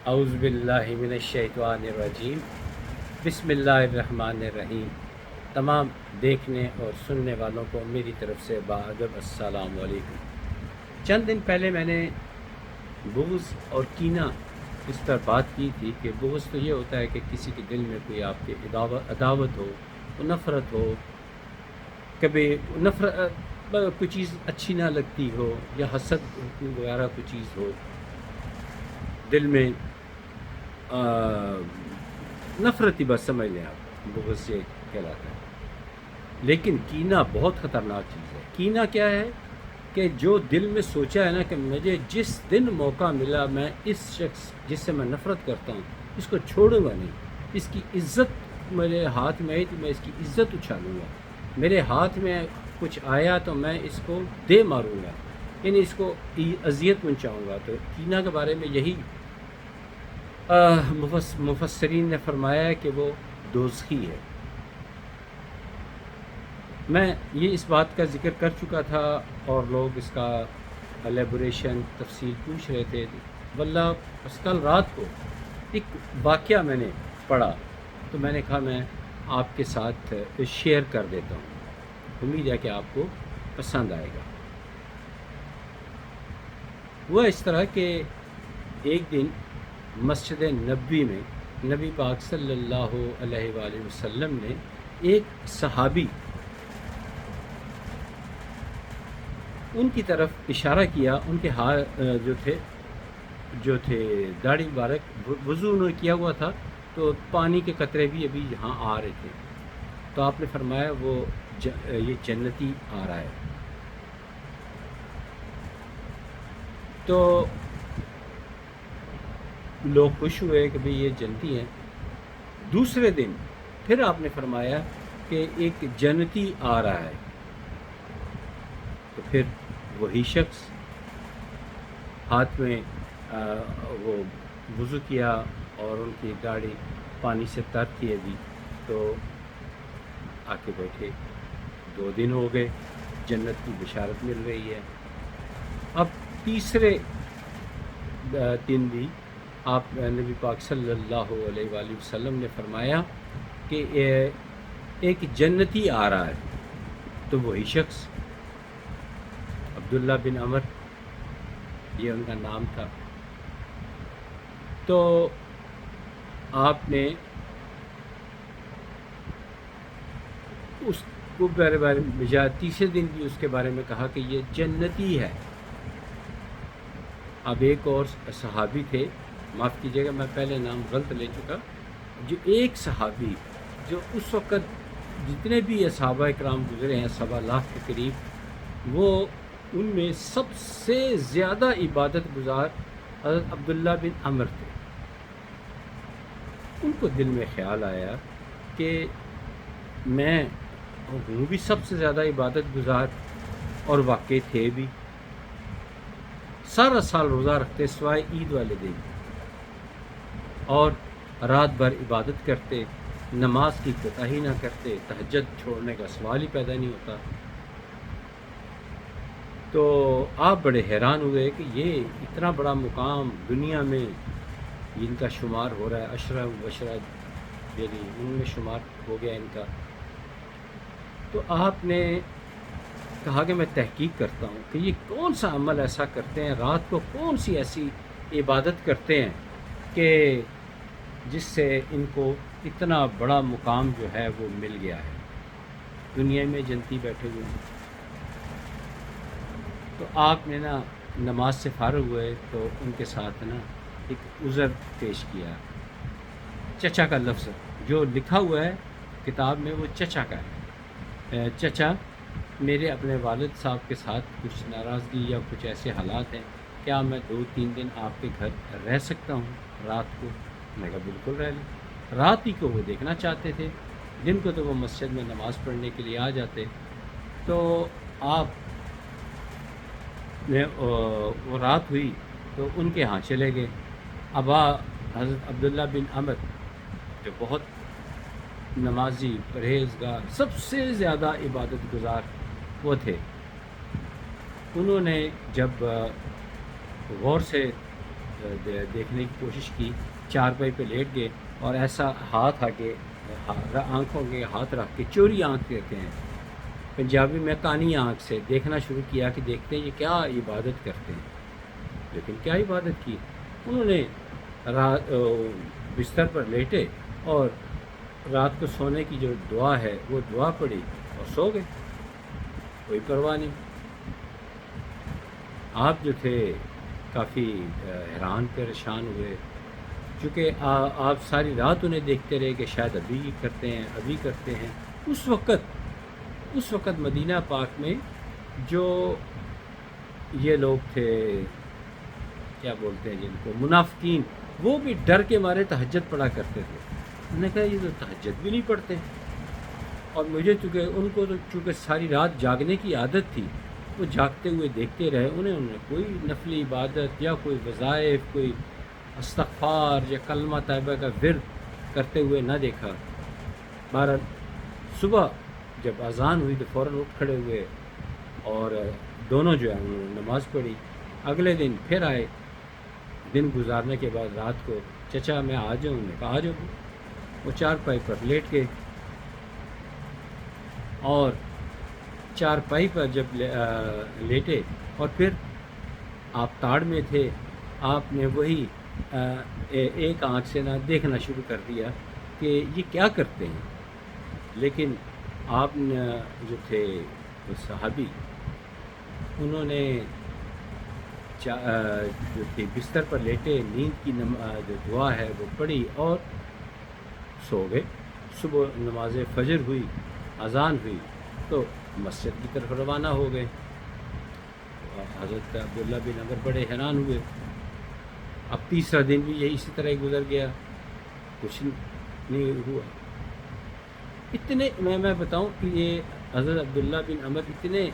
اعوذ باللہ من الشیطان الرجیم، بسم اللہ الرحمن الرحیم۔ تمام دیکھنے اور سننے والوں کو میری طرف سے باادب السلام علیکم۔ چند دن پہلے میں نے بغض اور کینہ اس پر بات کی تھی کہ بغض تو یہ ہوتا ہے کہ کسی کے دل میں کوئی آپ کی عداوت ہو، نفرت ہو، کبھی نفرت کوئی چیز اچھی نہ لگتی ہو، یا حسد وغیرہ کوئی چیز ہو دل میں، نفرت ہی بس سمجھ لیں آپ، بغض یہ کہلاتا ہے۔ لیکن کینہ بہت خطرناک چیز ہے۔ کینہ کیا ہے کہ جو دل میں سوچا ہے نا کہ مجھے جس دن موقع ملا میں اس شخص جس سے میں نفرت کرتا ہوں اس کو چھوڑوں گا نہیں، اس کی عزت میرے ہاتھ میں آئی تو میں اس کی عزت اچھالوں گا، میرے ہاتھ میں کچھ آیا تو میں اس کو دے ماروں گا، یعنی اس کو اذیت پہنچاؤں گا۔ تو کینہ کے بارے میں یہی مفسرین نے فرمایا ہے کہ وہ دوزخی ہے۔ میں یہ اس بات کا ذکر کر چکا تھا اور لوگ اس کا الیبوریشن تفصیل پوچھ رہے تھے، واللہ بس کل رات کو ایک واقعہ میں نے پڑھا تو میں نے کہا میں آپ کے ساتھ شیئر کر دیتا ہوں، امید ہے کہ آپ کو پسند آئے گا۔ وہ اس طرح کہ ایک دن مسجد نبوی میں نبی پاک صلی اللہ علیہ وآلہ وسلم نے ایک صحابی ان کی طرف اشارہ کیا، ان کے ہاتھ جو تھے داڑھی مبارک، وضو انہوں نے کیا ہوا تھا تو پانی کے قطرے بھی ابھی یہاں آ رہے تھے، تو آپ نے فرمایا وہ یہ جنتی آ رہا ہے۔ تو لوگ خوش ہوئے کہ بھئی یہ جنتی ہیں۔ دوسرے دن پھر آپ نے فرمایا کہ ایک جنتی آ رہا ہے، تو پھر وہی شخص ہاتھ میں وہ وضو کیا اور ان کی داڑھی پانی سے تر تھی ابھی، تو آ کے بیٹھے۔ 2 دن ہو گئے، جنت کی بشارت مل رہی ہے۔ اب تیسرے دن بھی آپ نبی پاک صلی اللہ علیہ وآلہ وسلم نے فرمایا کہ ایک جنتی آ رہا ہے، تو وہی شخص عبداللہ بن عمر، یہ ان کا نام تھا، تو آپ نے اس کو بارے میں تیسرے دن بھی اس کے بارے میں کہا کہ یہ جنتی ہے۔ اب ایک اور صحابی تھے، معاف کیجیے گا میں پہلے نام غلط لے چکا، جو ایک صحابی جو اس وقت جتنے بھی صحابہ اکرام گزرے ہیں 1.25 لاکھ کے قریب، وہ ان میں سب سے زیادہ عبادت گزار حضرت عبداللہ بن عمر تھے۔ ان کو دل میں خیال آیا کہ میں ہوں بھی سب سے زیادہ عبادت گزار، اور واقعی تھے بھی، سارا سال روزہ رکھتے سوائے عید والے دن، اور رات بھر عبادت کرتے، نماز کی کوتاہی نہ کرتے، تہجد چھوڑنے کا سوال ہی پیدا نہیں ہوتا۔ تو آپ بڑے حیران ہوئے کہ یہ اتنا بڑا مقام دنیا میں جن کا شمار ہو رہا ہے، اشرف مبشرہ یعنی ان میں شمار ہو گیا ان کا۔ تو آپ نے کہا کہ میں تحقیق کرتا ہوں کہ یہ کون سا عمل ایسا کرتے ہیں، رات کو کون سی ایسی عبادت کرتے ہیں کہ جس سے ان کو اتنا بڑا مقام جو ہے وہ مل گیا ہے، دنیا میں جنتی بیٹھے ہوئے ہیں۔ تو آپ نے نا نماز سے فارغ ہوئے تو ان کے ساتھ نا ایک عذر پیش کیا۔ چچا کا لفظ جو لکھا ہوا ہے کتاب میں وہ چچا کا ہے، چچا میرے اپنے والد صاحب کے ساتھ کچھ ناراضگی یا کچھ ایسے حالات ہیں، کیا میں 2-3 دن آپ کے گھر رہ سکتا ہوں رات کو؟ میں کہا بالکل رہ لیں۔ رات ہی کو وہ دیکھنا چاہتے تھے، دن کو تو وہ مسجد میں نماز پڑھنے کے لیے آ جاتے۔ تو آپ نے وہ رات ہوئی تو ان کے ہاں چلے گئے۔ اب حضرت عبداللہ بن عمر جو بہت نمازی، پرہیزگار، سب سے زیادہ عبادت گزار وہ تھے، انہوں نے جب غور سے دیکھنے کی کوشش کی، چارپائی پہ لیٹ گئے اور ایسا ہاتھ آگے آنکھوں کے ہاتھ رکھ کے، چوری آنکھ کہتے ہیں پنجابی میں، کانی آنکھ سے دیکھنا شروع کیا کہ دیکھتے ہیں یہ کیا عبادت کرتے ہیں۔ لیکن کیا عبادت کی؟ انہوں نے بستر پر لیٹے اور رات کو سونے کی جو دعا ہے وہ دعا پڑھی اور سو گئے، کوئی پرواہ نہیں۔ آپ جو تھے کافی حیران پریشان ہوئے، چونکہ آپ ساری رات انہیں دیکھتے رہے کہ شاید ابھی کرتے ہیں ابھی کرتے ہیں۔ اس وقت مدینہ پاک میں جو یہ لوگ تھے، کیا بولتے ہیں جن کو، منافقین، وہ بھی ڈر کے مارے تہجد پڑھا کرتے تھے۔ انہوں نے کہا یہ تو تہجد بھی نہیں پڑھتے، اور مجھے چونکہ ساری رات جاگنے کی عادت تھی، وہ جاگتے ہوئے دیکھتے رہے، انہیں کوئی نفلی عبادت یا کوئی وظائف، کوئی استغفار یا کلمہ طیبہ کا ورد کرتے ہوئے نہ دیکھا۔ بہرحال صبح جب اذان ہوئی تو فوراً اٹھ کھڑے ہوئے اور دونوں جو ہے انہوں نے نماز پڑھی۔ اگلے دن پھر آئے، دن گزارنے کے بعد رات کو، چچا میں آ جاؤں؟ نے کہا آ جاؤ۔ وہ چارپائی پر لیٹ گئے، اور چارپائی پر جب لیٹے اور پھر آپ تاڑ میں تھے، آپ نے وہی ایک آنکھ سے نہ دیکھنا شروع کر دیا کہ یہ کیا کرتے ہیں۔ لیکن آپ نے جو تھے وہ صحابی، انہوں نے جو تھی بستر پر لیٹے، نیند کی جو دعا ہے وہ پڑھی اور سو گئے۔ صبح نماز فجر ہوئی، اذان ہوئی تو مسجد کی طرف روانہ ہو گئے۔ حضرت عبداللہ بن عمر بڑے حیران ہوئے۔ اب تیسرا دن بھی یہی اسی طرح گزر گیا، کچھ نہیں ہوا۔ اتنے میں بتاؤں کہ یہ حضرت عبداللہ بن عمر اتنے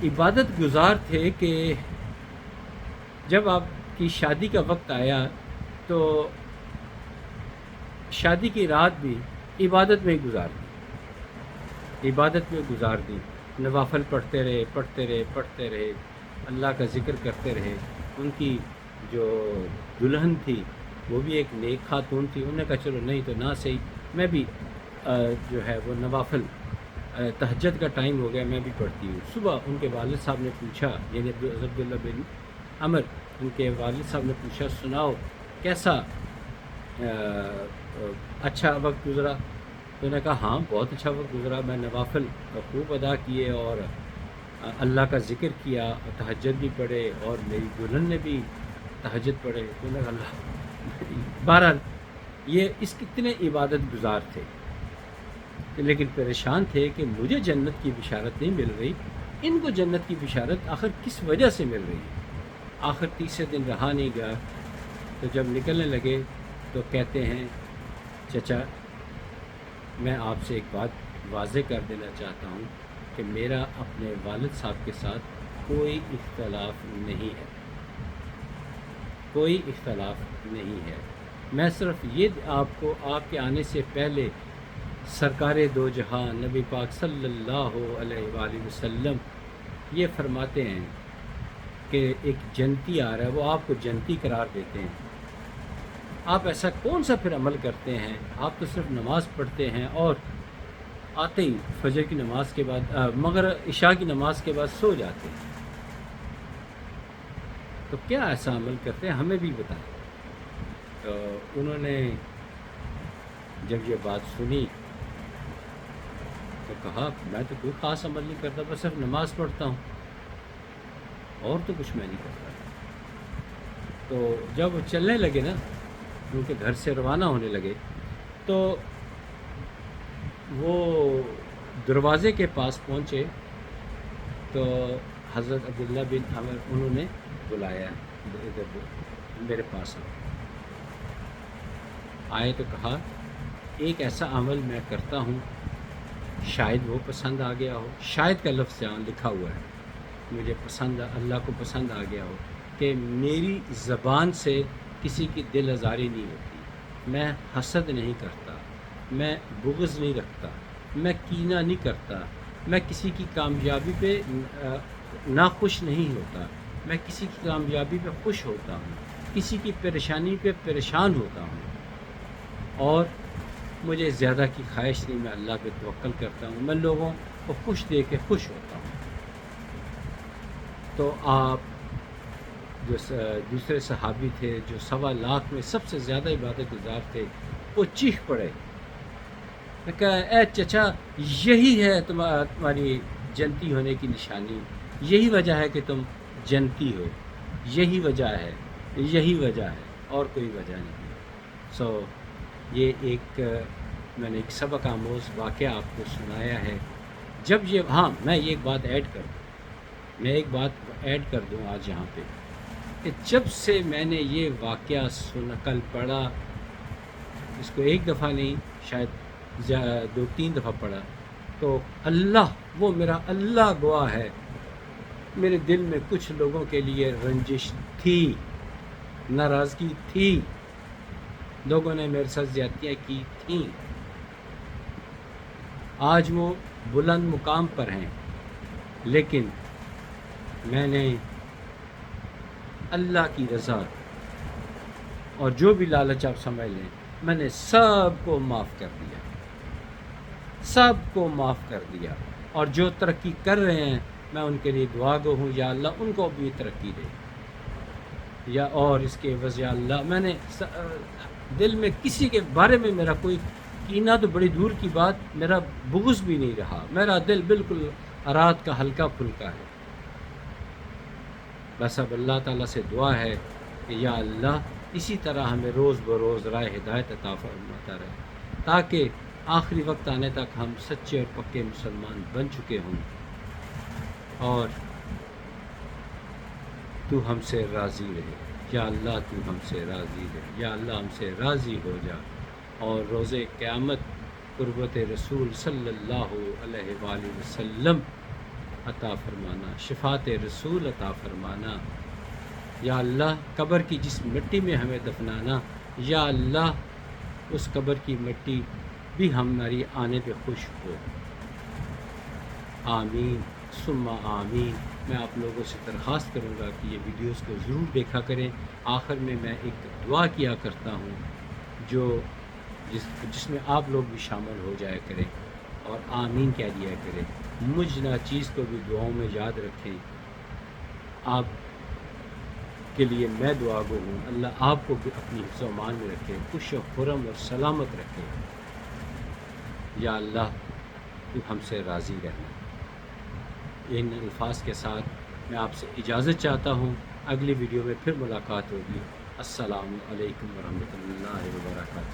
عبادت گزار تھے کہ جب آپ کی شادی کا وقت آیا تو شادی کی رات بھی عبادت میں گزار دی، نوافل پڑھتے رہے، اللہ کا ذکر کرتے رہے۔ ان کی جو دلہن تھی وہ بھی ایک نیک خاتون تھی، انہوں نے کہا چلو نہیں تو نہ صحیح، میں بھی جو ہے وہ نوافل، تہجد کا ٹائم ہو گیا، میں بھی پڑھتی ہوں۔ صبح ان کے والد صاحب نے پوچھا، یعنی عبداللہ بن عمر، ان کے والد صاحب نے پوچھا سناؤ کیسا اچھا وقت گزرا؟ تو انہوں نے کہا ہاں بہت اچھا وقت گزرا، میں نوافل خوب ادا کیے اور اللہ کا ذکر کیا، تہجد بھی پڑھے اور میری دلہن نے بھی تہجد پڑھے۔ تو انہوں نے کہا اللہ، بہرحال یہ اس کتنے عبادت گزار تھے، لیکن پریشان تھے کہ مجھے جنت کی بشارت نہیں مل رہی، ان کو جنت کی بشارت آخر کس وجہ سے مل رہی ہے۔ آخر تیسرے دن رہا نہیں گیا، تو جب نکلنے لگے تو کہتے ہیں چچا میں آپ سے ایک بات واضح کر دینا چاہتا ہوں کہ میرا اپنے والد صاحب کے ساتھ کوئی اختلاف نہیں ہے، میں صرف یہ آپ کو آپ کے آنے سے پہلے سرکار دو جہاں نبی پاک صلی اللہ علیہ وآلہ وسلم یہ فرماتے ہیں کہ ایک جنتی آ رہا ہے، وہ آپ کو جنتی قرار دیتے ہیں، آپ ایسا کون سا پھر عمل کرتے ہیں؟ آپ تو صرف نماز پڑھتے ہیں اور آتے ہی فجر کی نماز کے بعد عشاء کی نماز کے بعد سو جاتے ہیں، تو کیا ایسا عمل کرتے ہیں ہمیں بھی بتائیں۔ تو انہوں نے جب یہ بات سنی تو کہا میں تو کوئی خاص عمل نہیں کرتا، بس صرف نماز پڑھتا ہوں اور تو کچھ میں نہیں کرتا۔ تو جب وہ چلنے لگے نا، ان کے گھر سے روانہ ہونے لگے، تو وہ دروازے کے پاس پہنچے تو حضرت عبداللہ بن عمر انہوں نے بلایا، ادھر میرے پاس آئے تو کہا ایک ایسا عمل میں کرتا ہوں، شاید وہ پسند آ گیا ہو، شاید کا لفظ یہاں لکھا ہوا ہے، مجھے اللہ کو پسند آ گیا ہو کہ میری زبان سے کسی کی دل آزاری نہیں ہوتی، میں حسد نہیں کرتا، میں بغض نہیں رکھتا، میں کینہ نہیں کرتا، میں کسی کی کامیابی پہ ناخوش نہیں ہوتا، میں کسی کی کامیابی پہ خوش ہوتا ہوں، کسی کی پریشانی پہ پریشان ہوتا ہوں، اور مجھے زیادہ کی خواہش نہیں، میں اللہ پہ توکل کرتا ہوں، میں لوگوں کو خوش دے کے خوش ہوتا ہوں۔ تو آپ جو دوسرے صحابی تھے جو 1.25 میں سب سے زیادہ عبادت گزار تھے، وہ چیخ پڑے، میں کہا اے چچا، یہی ہے تمہاری جنتی ہونے کی نشانی، یہی وجہ ہے کہ تم جنتی ہو، یہی وجہ ہے، یہی وجہ ہے، اور کوئی وجہ نہیں۔ یہ ایک میں نے ایک سبق آموز واقعہ آپ کو سنایا ہے۔ جب یہ میں ایک بات ایڈ کر دوں آج یہاں پہ، کہ جب سے میں نے یہ واقعہ کل پڑھا، اس کو ایک دفعہ نہیں شاید 2-3 دفعہ پڑھا، تو وہ میرا اللہ گواہ ہے، میرے دل میں کچھ لوگوں کے لیے رنجش تھی، ناراضگی تھی، لوگوں نے میرے ساتھ زیادتیاں کی تھیں۔ آج وہ بلند مقام پر ہیں، لیکن میں نے اللہ کی رضا اور جو بھی لالچ آپ سمجھ لیں، میں نے سب کو معاف کر دیا، سب کو معاف کر دیا، اور جو ترقی کر رہے ہیں میں ان کے لیے دعا گو ہوں، یا اللہ ان کو بھی ترقی دے، اور اس کے عوض یا اللہ میں نے دل میں کسی کے بارے میں میرا کوئی کینہ تو بڑی دور کی بات، میرا بغض بھی نہیں رہا، میرا دل بالکل رات کا ہلکا پھلکا ہے۔ بس اب اللہ تعالیٰ سے دعا ہے کہ یا اللہ اسی طرح ہمیں روز بروز راہ ہدایت عطا فرماتا رہے، تاکہ آخری وقت آنے تک ہم سچے اور پکے مسلمان بن چکے ہوں، اور تو ہم سے راضی رہے، یا اللہ تو ہم سے راضی رہے، یا اللہ ہم سے راضی ہو جا، اور روز قیامت قربت رسول صلی اللہ علیہ وآلہ وسلم عطا فرمانا، شفاعت رسول عطا فرمانا، یا اللہ قبر کی جس مٹی میں ہمیں دفنانا، یا اللہ اس قبر کی مٹی بھی ہماری آنے پہ خوش ہو، آمین ثم آمین۔ میں آپ لوگوں سے درخواست کروں گا کہ یہ ویڈیوز کو ضرور دیکھا کریں۔ آخر میں ایک دعا کیا کرتا ہوں جس میں آپ لوگ بھی شامل ہو جایا کریں اور آمین کہہ دیا کریں۔ مجھ ناچیز کو بھی دعاؤں میں یاد رکھیں۔ آپ کے لیے میں دعا گو ہوں، اللہ آپ کو بھی اپنی حفظ و امان میں رکھے، خوش و خرم اور سلامت رکھے، یا اللہ تو ہم سے راضی رہنا۔ ان الفاظ کے ساتھ میں آپ سے اجازت چاہتا ہوں، اگلی ویڈیو میں پھر ملاقات ہوگی۔ السلام علیکم ورحمۃ اللہ وبرکاتہ۔